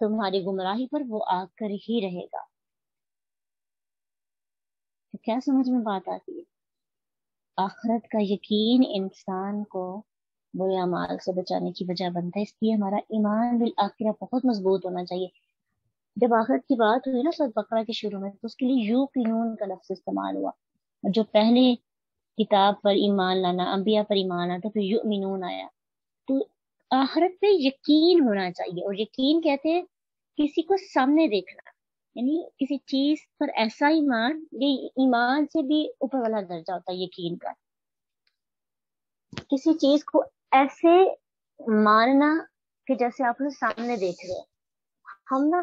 تمہاری گمراہی پر وہ آ کر ہی رہے گا۔ تو کیا سمجھ میں بات آتی ہے؟ آخرت کا یقین انسان کو برے اعمال سے بچانے کی وجہ بنتا ہے، اس لیے ہمارا ایمان بالآخرہ بہت مضبوط ہونا چاہیے۔ جب آخرت کی بات ہوئی نا سورۃ بقرہ کے شروع میں، تو اس کے لیے یوقنون کا لفظ استعمال ہوا، اور جو پہلے کتاب پر ایمان لانا، انبیاء پر ایمان لانا، تو پھر یؤمنون آیا۔ تو آخرت پہ یقین ہونا چاہیے، اور یقین کہتے ہیں کسی کو سامنے دیکھنا، یعنی کسی چیز پر ایسا ایمان، یہ ایمان سے بھی اوپر والا درجہ ہوتا ہے یقین کا، کسی چیز کو ایسے ماننا کہ جیسے آپ اسے سامنے دیکھ رہے ہیں۔ ہم نا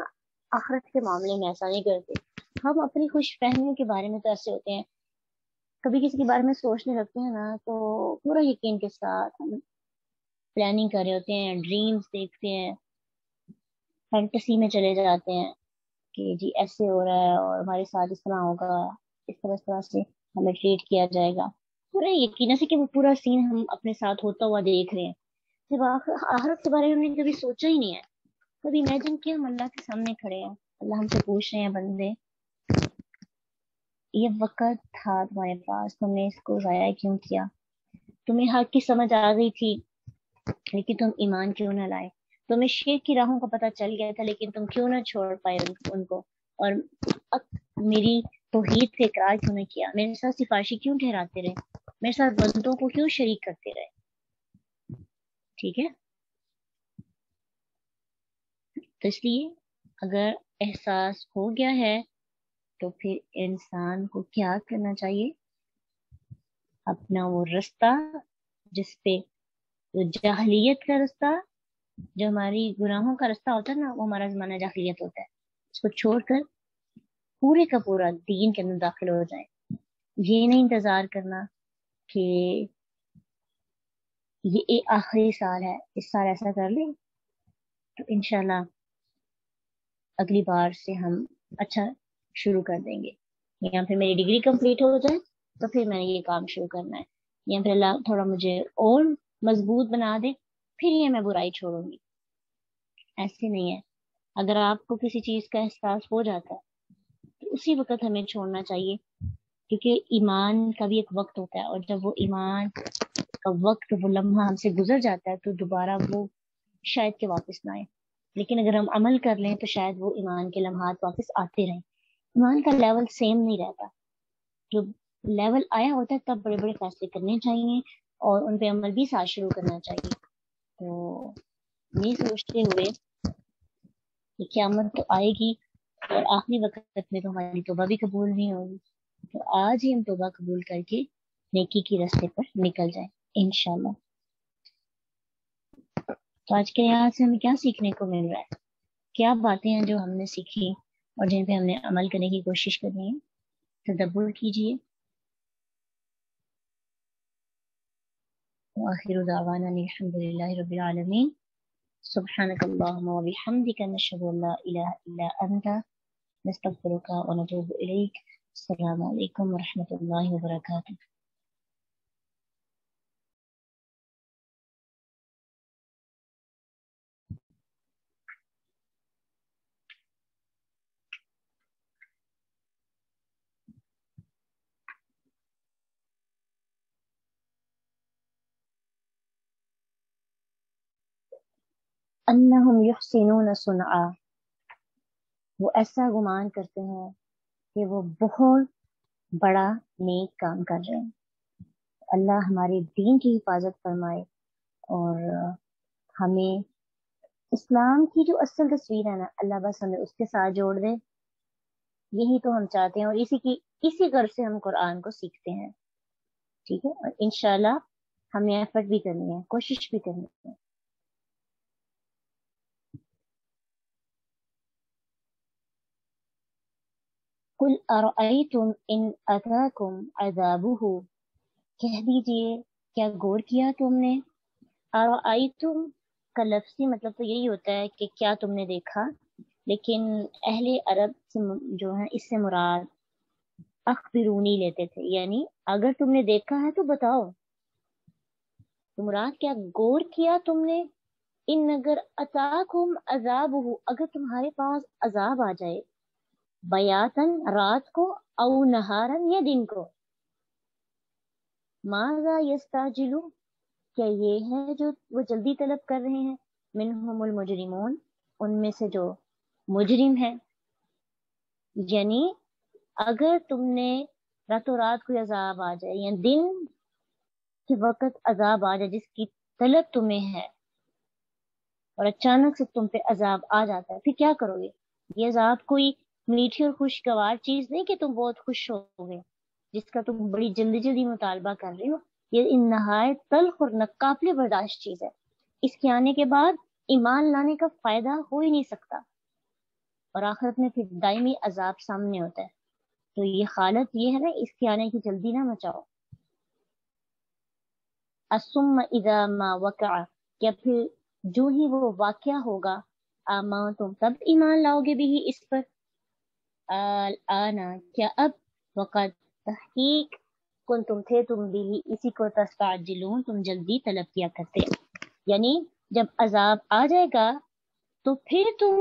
آخرت کے معاملے میں ایسا نہیں کرتے، ہم اپنی خوش فہمیوں کے بارے میں تو ایسے ہوتے ہیں، کبھی کسی کے بارے میں سوچنے لگتے ہیں نا تو پورا یقین کے ساتھ ہم پلاننگ کر رہے ہوتے ہیں، ڈریمز دیکھتے ہیں، فینٹیسی میں چلے جاتے ہیں کہ جی ایسے ہو رہا ہے اور ہمارے ساتھ اس طرح ہوگا، اس طرح سے ہمیں ٹریٹ کیا جائے گا، پورا یقین سے کہ وہ پورا سین ہم اپنے ساتھ ہوتا ہوا دیکھ رہے ہیں۔ جب آخرت کے بارے میں ہم نے کبھی سوچا ہی نہیں ہے، کبھی امیجن کیا ہم اللہ کے سامنے کھڑے ہیں، اللہ ہم سے پوچھ رہے ہیں بندے یہ وقت تھا تمہارے پاس، تم نے اس کو ضائع کیوں کیا؟ تمہیں حق کی سمجھ آ گئی تھی لیکن تم ایمان کیوں نہ لائے؟ تمہیں شرک کی راہوں کا پتہ چل گیا تھا لیکن تم کیوں نہ چھوڑ پائے ان کو؟ اور میری توحید سے اقرار کیوں نہ کیا؟ میرے ساتھ سفارشی کیوں ٹھہراتے رہے؟ میرے ساتھ بندوں کو کیوں شریک کرتے رہے؟ ٹھیک ہے، تو اس لیے اگر احساس ہو گیا ہے تو پھر انسان کو کیا کرنا چاہیے؟ اپنا وہ رستہ جس پہ جو جاہلیت کا رستہ، جو ہماری گناہوں کا رستہ ہوتا ہے نا، وہ ہمارا زمانہ جاہلیت ہوتا ہے، اس کو چھوڑ کر پورے کا پورا دین کے اندر داخل ہو جائے۔ یہ نہیں انتظار کرنا کہ یہ آخری سال ہے، اس سال ایسا کر لیں تو انشاءاللہ اگلی بار سے ہم اچھا شروع کر دیں گے، یا پھر میری ڈگری کمپلیٹ ہو جائے تو پھر میں نے یہ کام شروع کرنا ہے، یا پھر اللہ تھوڑا مجھے اور مضبوط بنا دے پھر یہ میں برائی چھوڑوں گی۔ ایسے نہیں ہے، اگر آپ کو کسی چیز کا احساس ہو جاتا ہے تو اسی وقت ہمیں چھوڑنا چاہیے، کیونکہ ایمان کا بھی ایک وقت ہوتا ہے، اور جب وہ ایمان کا وقت، وہ لمحہ ہم سے گزر جاتا ہے تو دوبارہ وہ شاید کہ واپس نہ آئے، لیکن اگر ہم عمل کر لیں تو شاید وہ ایمان کے لمحات واپس آتے رہیں۔ ایمان کا لیول سیم نہیں رہتا، جو لیول آیا ہوتا ہے تب بڑے بڑے فیصلے کرنے چاہیے اور ان پہ عمل بھی ساتھ شروع کرنا چاہیے۔ تو یہ سوچتے ہوئے کہ قیامت تو آئے گی اور آخری وقت میں تو ہماری توبہ بھی قبول نہیں ہوگی، تو آج ہی ہم توبہ قبول کر کے نیکی کی راستے پر نکل جائیں انشاءاللہ۔ تو آج کے یہاں سے ہمیں کیا سیکھنے کو مل رہا ہے؟ کیا باتیں ہیں جو ہم نے سیکھی اور جن پہ ہم نے عمل کرنے کی کوشش کرنی ہے؟ تدبر کیجیے۔ وآخر دعوانا الحمد للہ رب العالمین، سبحانک اللہم وبحمدک، نشہد ان لا الہ الا انت، نستغفرک ونتوب الیک۔ السلام علیکم ورحمۃ اللہ وبرکاتہ۔ انہم یحسنون صنعا، وہ ایسا گمان کرتے ہیں کہ وہ بہت بڑا نیک کام کر رہے ہیں۔ اللہ ہمارے دین کی حفاظت فرمائے اور ہمیں اسلام کی جو اصل تصویر ہے نا، اللہ بس ہمیں اس کے ساتھ جوڑ دے، یہی تو ہم چاہتے ہیں، اور اسی غرض سے ہم قرآن کو سیکھتے ہیں۔ ٹھیک ہے، اور انشاءاللہ ہمیں ایفرٹ بھی کرنی ہے، کوشش بھی کرنی ہے۔ قل ارأیتم ان اتاکم عذابہ، کہہ دیجئے کیا غور کیا تم نے؟ ارأیتم کا لفظی مطلب تو یہی ہوتا ہے کہ کیا تم نے دیکھا، لیکن اہل عرب سے جو ہے اس سے مراد اخبرونی لیتے تھے، یعنی اگر تم نے دیکھا ہے تو بتاؤ، تو مراد کیا غور کیا تم نے ان اگر اتاکم عذاب ہو، اگر تمہارے پاس عذاب آ جائے، بیاتن رات کو، او نہارن یا دن کو، ماذا یستعجلو، کیا یہ ہے جو وہ جلدی طلب کر رہے ہیں، منہم المجرمون، ان میں سے جو مجرم ہیں، یعنی اگر تم نے راتوں رات کوئی عذاب آ جائے یا دن کے وقت عذاب آ جائے جس کی طلب تمہیں ہے، اور اچانک سے تم پہ عذاب آ جاتا ہے، پھر کیا کرو گے؟ یہ عذاب کوئی میٹھی اور خوشگوار چیز نہیں کہ تم بہت خوش ہو گے، جس کا تم بڑی جلدی جلدی مطالبہ کر رہے ہو. یہ ان نہایت تلخ اور ناقابل برداشت چیز ہے، اس کے آنے کے بعد ایمان لانے کا فائدہ ہو ہی نہیں سکتا، اور آخرت میں پھر دائمی عذاب سامنے ہوتا ہے. تو یہ حالت یہ ہے نا، اس کے آنے کی جلدی نہ مچاؤ. الثم اذا ما وقع، کیا پھر جو ہی وہ واقعہ ہوگا، تم تب ایمان لاؤ گے بھی اس پر. آنا، کیا اب، وقت تحقیق، کن تم تھے تم بھی اسی کو تستعجلون، تم جلدی طلب کیا کرتے. یعنی جب عذاب آ جائے گا تو پھر تم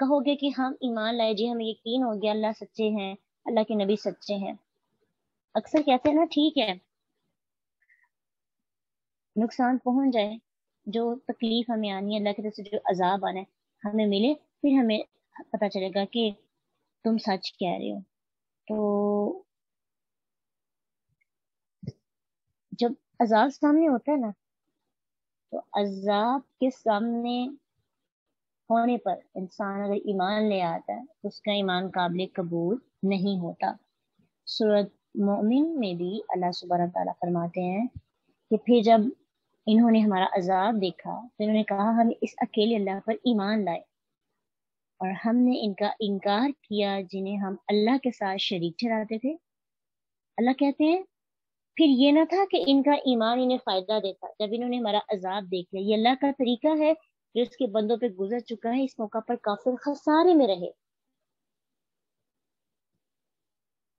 کہو گے کہ ہم ایمان لائے جی، ہمیں یقین ہو گیا اللہ سچے ہیں، اللہ کے نبی سچے ہیں. اکثر کہتے ہیں نا ٹھیک ہے نقصان پہنچ جائے، جو تکلیف ہمیں آنی ہے، اللہ کی طرف سے جو عذاب آنا ہے ہمیں ملے، پھر ہمیں پتہ چلے گا کہ تم سچ کہہ رہے ہو. تو جب عذاب سامنے ہوتا ہے نا، تو عذاب کے سامنے ہونے پر انسان اگر ایمان لے آتا ہے تو اس کا ایمان قابل قبول نہیں ہوتا. سورۃ مومن میں بھی اللہ سبحانہ تعالیٰ فرماتے ہیں کہ پھر جب انہوں نے ہمارا عذاب دیکھا تو انہوں نے کہا ہم اس اکیلے اللہ پر ایمان لائے، اور ہم نے ان کا انکار کیا جنہیں ہم اللہ کے ساتھ شریک ٹھہراتے تھے. اللہ کہتے ہیں پھر یہ نہ تھا کہ ان کا ایمان انہیں فائدہ دیتا جب انہوں نے ہمارا عذاب دیکھ لیا. یہ اللہ کا طریقہ ہے جو اس کے بندوں پہ گزر چکا ہے. اس موقع پر کافر خسارے میں رہے.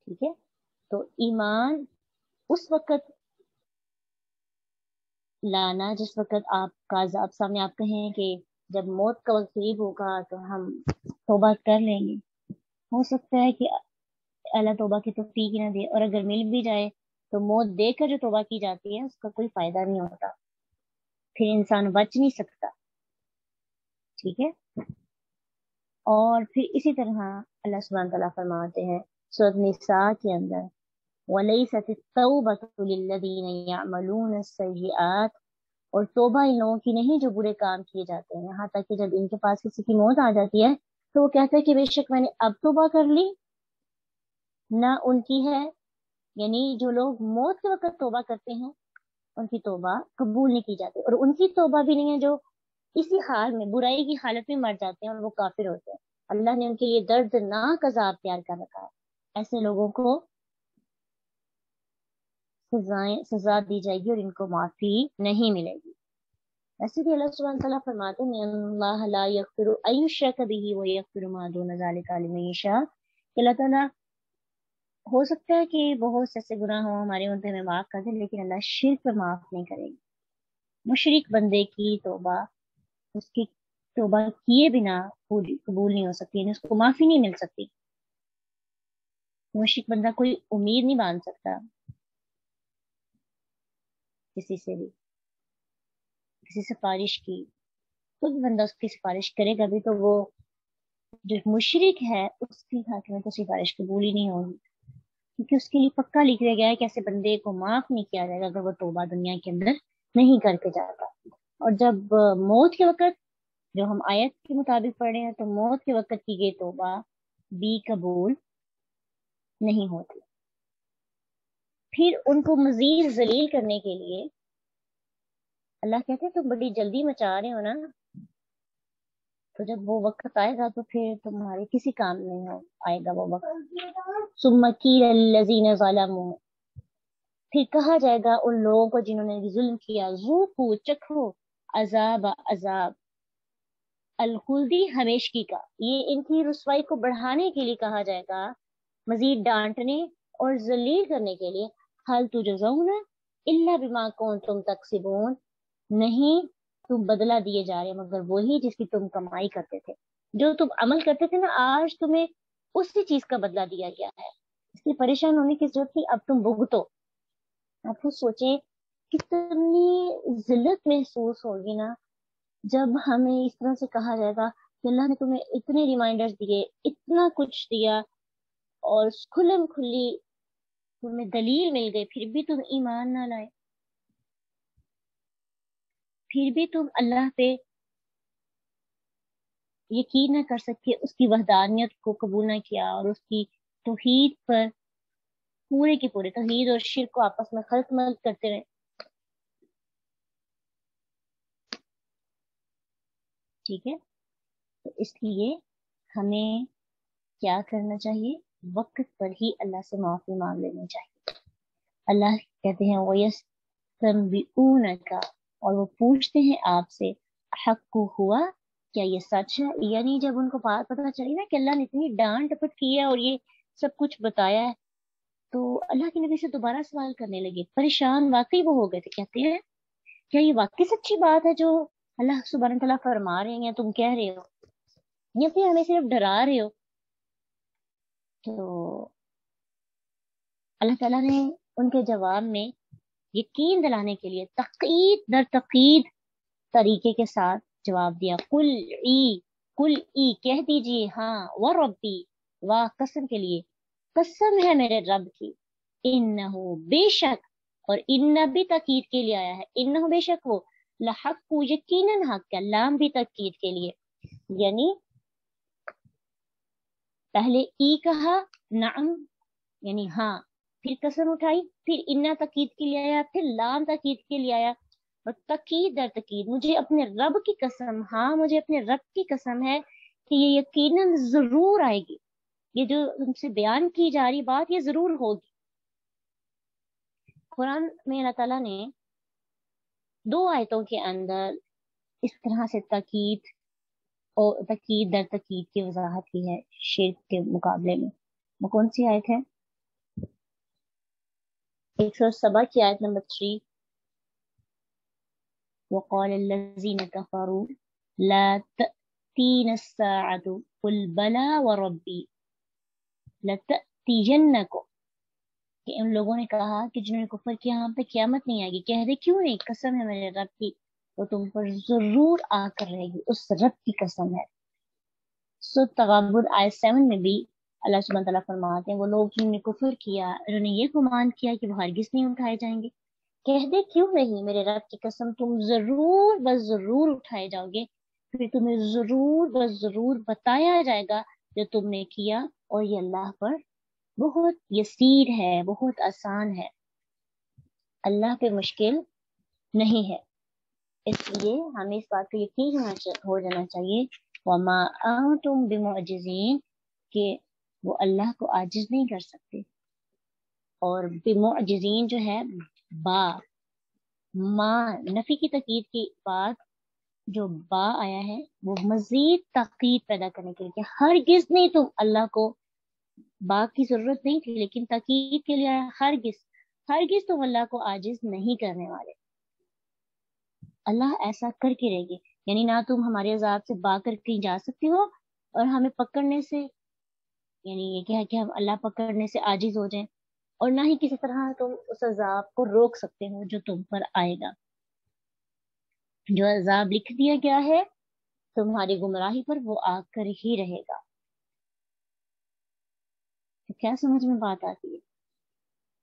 ٹھیک ہے، تو ایمان اس وقت لانا جس وقت آپ کا عذاب سامنے، آپ کہیں کہ جب موت کا وقت قریب ہوگا تو ہم توبہ کر لیں گے. ہو سکتا ہے کہ اللہ توبہ کی توفیق نہ دے، اور اگر مل بھی جائے تو موت دے کر جو توبہ کی جاتی ہے اس کا کوئی فائدہ نہیں ہوتا، پھر انسان بچ نہیں سکتا. ٹھیک ہے، اور پھر اسی طرح اللہ سبحانہ تعالیٰ فرماتے ہیں سورۃ نساء کے اندر وَلَيْسَتِ التَّوْبَةُ لِلَّذِينَ يَعْمَلُونَ السَّيِّئَاتِ، اور توبہ ان لوگوں کی نہیں جو برے کام کیے جاتے ہیں. یہاں تک کہ جب ان کے پاس کسی کی موت آ جاتی ہے تو وہ کہتے ہیں کہ بے شک میں نے اب توبہ کر لی. نہ ان کی ہے، یعنی جو لوگ موت کے وقت توبہ کرتے ہیں ان کی توبہ قبول نہیں کی جاتی، اور ان کی توبہ بھی نہیں ہے جو اسی حال میں برائی کی حالت میں مر جاتے ہیں اور وہ کافر ہوتے ہیں. اللہ نے ان کے لیے دردناک عذاب تیار کر رکھا ہے. ایسے لوگوں کو سزا دی جائے گی اور ان کو معافی نہیں ملے گی. ایسے بھی اللہ سبحانہ تعالیٰ فرماتے ہیں اللہ لا یغفر ان یشرک بہ ویغفر ما دون ذلک لمن یشاء، کہ اللہ تعالیٰ ہو سکتا ہے کہ بہت سے ایسے گناہ ہوں ہمارے ان پہ ہمیں معاف کر دیں، لیکن اللہ شرک پر معاف نہیں کرے گی. مشرک بندے کی توبہ اس کی توبہ کیے بنا قبول نہیں ہو سکتی، یعنی اس کو معافی نہیں مل سکتی. مشرک بندہ کوئی امید نہیں باندھ سکتا کسی سے بھی، کسی سفارش کی. خود بندہ اس کی سفارش کرے گا بھی تو وہ جو مشرک ہے اس کی حق میں تو سفارش قبول ہی نہیں ہوگی، کیونکہ اس کے لیے پکا لکھ دیا گیا ہے کہ ایسے بندے کو معاف نہیں کیا جائے گا اگر وہ توبہ دنیا کے اندر نہیں کر کے جاتا. اور جب موت کے وقت جو ہم آیت کے مطابق پڑھ رہے ہیں تو موت کے وقت کی گئی توبہ بھی قبول نہیں ہوتی. پھر ان کو مزید ذلیل کرنے کے لیے اللہ کہتے ہیں تم بڑی جلدی مچا رہے ہو نا، تو جب وہ وقت آئے گا تو پھر تمہارے کسی کام نہیں آئے گا وہ وقت. ثم قیل للذین ظلموا، پھر کہا جائے گا ان لوگوں کو جنہوں نے ظلم کیا، ذوقوا، چکھو، عذاب الخلدی، ہمیشگی کا. یہ ان کی رسوائی کو بڑھانے کے لیے کہا جائے گا، مزید ڈانٹنے اور ذلیل کرنے کے لیے. حل تجزون الا بما کنتم تکسبون، نہیں تم بدلہ دیے جا رہے ہیں، مگر وہی جس کی تم کمائی کرتے تھے، جو تم عمل کرتے تھے نا، آج تمہیں اسی چیز کا بدلہ دیا گیا ہے، اس لیے پریشان ہونے کی ضرورت نہیں، اب تم بھگتو۔ آپ خود سوچیں کتنی ذلت محسوس ہوگی نا جب ہمیں اس طرح سے کہا جائے گا کہ اللہ نے تمہیں اتنے ریمائنڈرز دیے، اتنا کچھ دیا، اور کھلم کھلی تمہیں دلیل مل گئی، پھر بھی تم ایمان نہ لائے، پھر بھی تم اللہ پہ یقین نہ کر سکے، اس کی وحدانیت کو قبول نہ کیا، اور اس کی توحید پر پورے کے پورے توحید اور شرک کو آپس میں خلط ملط کرتے رہے۔ ٹھیک ہے، تو اس لیے ہمیں کیا کرنا چاہیے؟ وقت پر ہی اللہ سے معافی مانگ لینی چاہیے۔ اللہ کہتے ہیں وَيَسْتَنْبِئُونَكَ، اور وہ پوچھتے ہیں آپ سے، حق ہوا، کیا یہ سچ ہے؟ یعنی جب ان کو بات پتہ چلی نا کہ اللہ نے اتنی ڈانٹ ڈپٹ کی ہے اور یہ سب کچھ بتایا ہے، تو اللہ کے نبی سے دوبارہ سوال کرنے لگے، پریشان واقعی وہ ہو گئے تھے، کہتے ہیں کیا یہ واقعی سچی بات ہے جو اللہ سبحانہ تعالیٰ فرما رہے ہیں، تم کہہ رہے ہو، یا پھر ہمیں صرف ڈرا رہے ہو؟ تو اللہ تعالیٰ نے ان کے جواب میں یقین دلانے کے لیے تقید در تقید طریقے کے ساتھ جواب دیا، کل ای کہہ دیجئے، ہاں، وربی، واہ قسم کے لیے، قسم ہے میرے رب کی، انہو بے شک، اور ان بھی تاکید کے لیے آیا ہے، انہو بے شک وہ، لحق کو یقیناً حق ہے، لام بھی تاکید کے لیے، یعنی پہلے ای کہا، نعم یعنی ہاں، پھر قسم اٹھائی، پھر انا تاکید کے لیے آیا، پھر لام تاکید کے لیے آیا، اور تاکید در تاکید، مجھے اپنے رب کی قسم، ہاں مجھے اپنے رب کی قسم ہے کہ یہ یقیناً ضرور آئے گی، یہ جو تم سے بیان کی جا رہی بات یہ ضرور ہوگی۔ قرآن میں اللہ تعالیٰ نے 2 آیتوں کے اندر اس طرح سے تاکید اور تاکید در تاکید کی وضاحت کی ہے شرک کے مقابلے میں۔ وہ کون سی آیت ہے؟ 107 کی آیت نمبر 3، وقال الذين كفروا لا تأتين الساعة قل بلى وربي لتأتينكم، کہ ان لوگوں نے کہا کہ جنہوں نے کفر کیا ہم پہ قیامت نہیں آئے گی، کہہ دے کیوں نہیں، قسم ہے میرے رب کی، وہ تم پر ضرور آ کر رہے گی، اس رب کی قسم ہے۔ سورۃ تغابن آیت 7 میں بھی اللہ سبحانہ تعالیٰ فرماتے ہیں وہ لوگ جنہوں نے کفر کیا، انہوں نے یہ گمان کیا کہ وہ ہرگز نہیں اٹھائے جائیں گے، کہہ دے کیوں نہیں، میرے رب کی قسم تم ضرور بس ضرور اٹھائے جاؤ گے، پھر تمہیں ضرور بس ضرور بتایا جائے گا جو تم نے کیا، اور یہ اللہ پر بہت یسیر ہے، بہت آسان ہے، اللہ پہ مشکل نہیں ہے۔ اس لیے ہمیں اس بات کو یقین ہو جانا چاہیے، وما انتم بمعجزین، کہ وہ اللہ کو عاجز نہیں کر سکتے، اور بمعجزین جو ہے با ما نفی کی تاکید کی بعد جو با آیا ہے وہ مزید تاکید پیدا کرنے کے لیے کہ ہرگز نہیں، تم اللہ کو، با کی ضرورت نہیں تھی لیکن تاکید کے لیے آیا، ہرگز تم اللہ کو عاجز نہیں کرنے والے، اللہ ایسا کر کے رہے گی، یعنی نہ تم ہمارے عذاب سے با کر کہیں جا سکتے ہو، اور ہمیں پکڑنے سے، یعنی یہ کیا ہے کہ ہم اللہ پکڑنے سے عاجز ہو جائیں، اور نہ ہی کسی طرح تم اس عذاب کو روک سکتے ہو جو تم پر آئے گا، جو عذاب لکھ دیا گیا ہے تمہاری گمراہی پر وہ آ کر ہی رہے گا۔ تو کیا سمجھ میں بات آتی ہے؟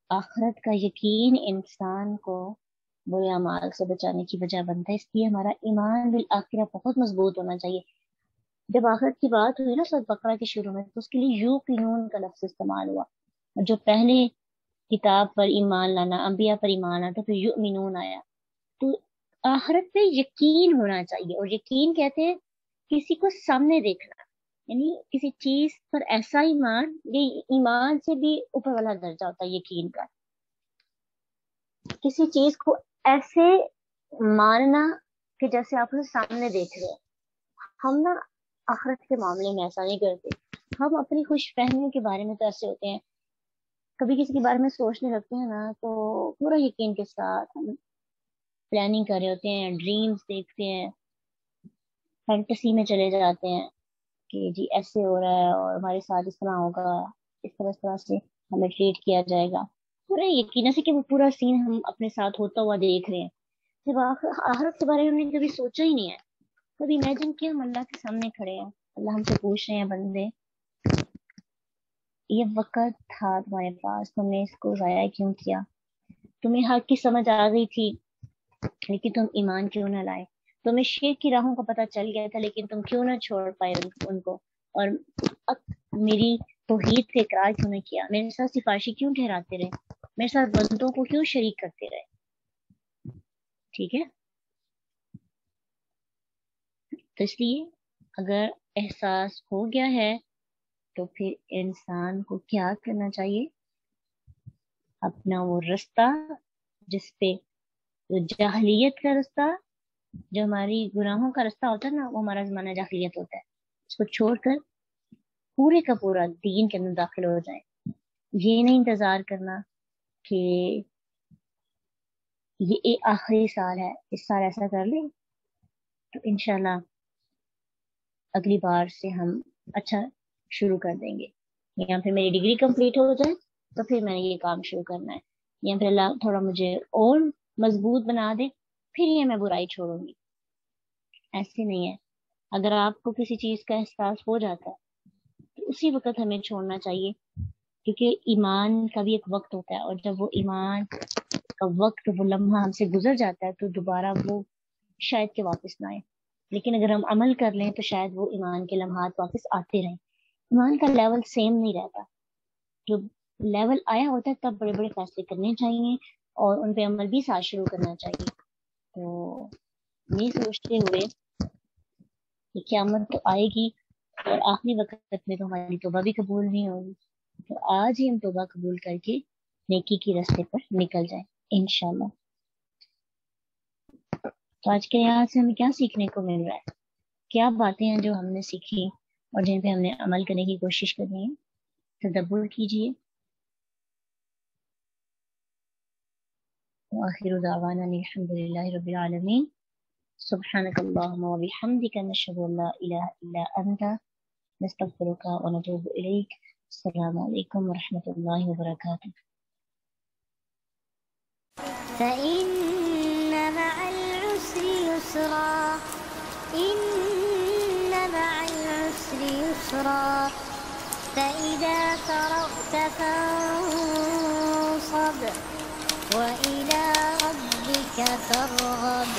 آخرت کا یقین انسان کو برے اعمال سے بچانے کی وجہ بنتا ہے، اس لیے ہمارا ایمان بالآخرہ بہت مضبوط ہونا چاہیے۔ جب آخرت کی بات ہوئی نا سورۃ بقرہ کے شروع میں، تو اس کے لیے یوقنون کا لفظ استعمال ہوا، جو پہلے کتاب پر ایمان لانا، انبیاء پر ایمان لانا، تو پھر یؤمنون آیا، تو آخرت پہ یقین ہونا چاہیے، اور یقین کہتے ہیں کسی کو سامنے دیکھنا، یعنی کسی چیز پر ایسا ایمان، یہ ایمان سے بھی اوپر والا درجہ ہوتا ہے یقین کا، کسی چیز کو ایسے ماننا کہ جیسے آپ اسے سامنے دیکھ رہے ہیں۔ ہم نا آخرت کے معاملے میں ایسا نہیں کرتے، ہم اپنی خوش فہمیوں کے بارے میں تو ایسے ہوتے ہیں، کبھی کسی کے بارے میں سوچنے لگتے ہیں نا تو پورا یقین کے ساتھ ہم پلاننگ کر رہے ہوتے ہیں، ڈریمز دیکھتے ہیں، فینٹیسی میں چلے جاتے ہیں کہ جی ایسے ہو رہا ہے اور ہمارے ساتھ اس طرح ہوگا، اس طرح سے ہمیں ٹریٹ کیا جائے گا. پورا یقین سے کہ وہ پورا سین ہم اپنے ساتھ ہوتا ہوا دیکھ رہے ہیں. جب آخرت کے بارے میں ہم نے کبھی سوچا ہی نہیں ہے، کبھی امیجن کیا ہم اللہ کے سامنے کھڑے ہیں، اللہ ہم سے پوچھ رہے ہیں بندے یہ وقت تھا تمہارے پاس، تم نے اس کو ضائع کیوں کیا؟ تمہیں حق کی سمجھ آ گئی تھی لیکن تم ایمان کیوں نہ لائے؟ تمہیں شرک کی راہوں کا پتہ چل گیا تھا لیکن تم کیوں نہ چھوڑ پائے ان کو؟ اور میری توحید سے اقرار کیوں نہ کیا؟ میرے ساتھ سفارشی کیوں ٹھہراتے رہے؟ میرے ساتھ بندوں کو کیوں شریک کرتے رہے؟ ٹھیک ہے، تو اس لیے اگر احساس ہو گیا ہے تو پھر انسان کو کیا کرنا چاہیے؟ اپنا وہ رستہ جس پہ جو جاہلیت کا رستہ، جو ہماری گناہوں کا رستہ ہوتا ہے نا، وہ ہمارا زمانہ جاہلیت ہوتا ہے، اس کو چھوڑ کر پورے کا پورا دین کے اندر داخل ہو جائے. یہ نہیں انتظار کرنا کہ یہ ایک آخری سال ہے، اس سال ایسا کر لیں تو انشاءاللہ اگلی بار سے ہم اچھا شروع کر دیں گے، یا پھر میری ڈگری کمپلیٹ ہو جائے تو پھر میں نے یہ کام شروع کرنا ہے، یا پھر اللہ تھوڑا مجھے اور مضبوط بنا دے پھر یہ میں برائی چھوڑوں گی. ایسے نہیں ہے. اگر آپ کو کسی چیز کا احساس ہو جاتا ہے تو اسی وقت ہمیں چھوڑنا چاہیے، کیونکہ ایمان کا بھی ایک وقت ہوتا ہے، اور جب وہ ایمان کا وقت، وہ لمحہ ہم سے گزر جاتا ہے تو دوبارہ وہ شاید کہ واپس نہ آئے. لیکن اگر ہم عمل کر لیں تو شاید وہ ایمان کے لمحات واپس آتے رہیں. ایمان کا لیول سیم نہیں رہتا. جو لیول آیا ہوتا ہے تب بڑے بڑے فیصلے کرنے چاہیے اور ان پہ عمل بھی ساتھ شروع کرنا چاہیے. تو یہ سوچتے ہوئے کہ قیامت تو آئے گی اور آخری وقت میں تو ہماری توبہ بھی قبول نہیں ہوگی، تو آج ہی ہم توبہ قبول کر کے نیکی کی راستے پر نکل جائیں انشاءاللہ. تو آج کے یہاں سے ہمیں کیا سیکھنے کو مل رہا ہے؟ کیا باتیں ہیں جو ہم نے سیکھی اور جن پہ ہم نے عمل کرنے کی کوشش کرنی ہے؟ تدبر کیجیے. وآخر دعوانا الحمد للہ رب العالمین. سبحانک اللہم وبحمدک، نشہد ان لا الہ الا انت، نستغفرک ونتوب الیک. السلام علیکم ورحمۃ اللہ وبرکاتہ. فإن مع العسر يسرا، إن مع العسر يسرا، فإذا فرغت فانصب وإلى ربك فارغب.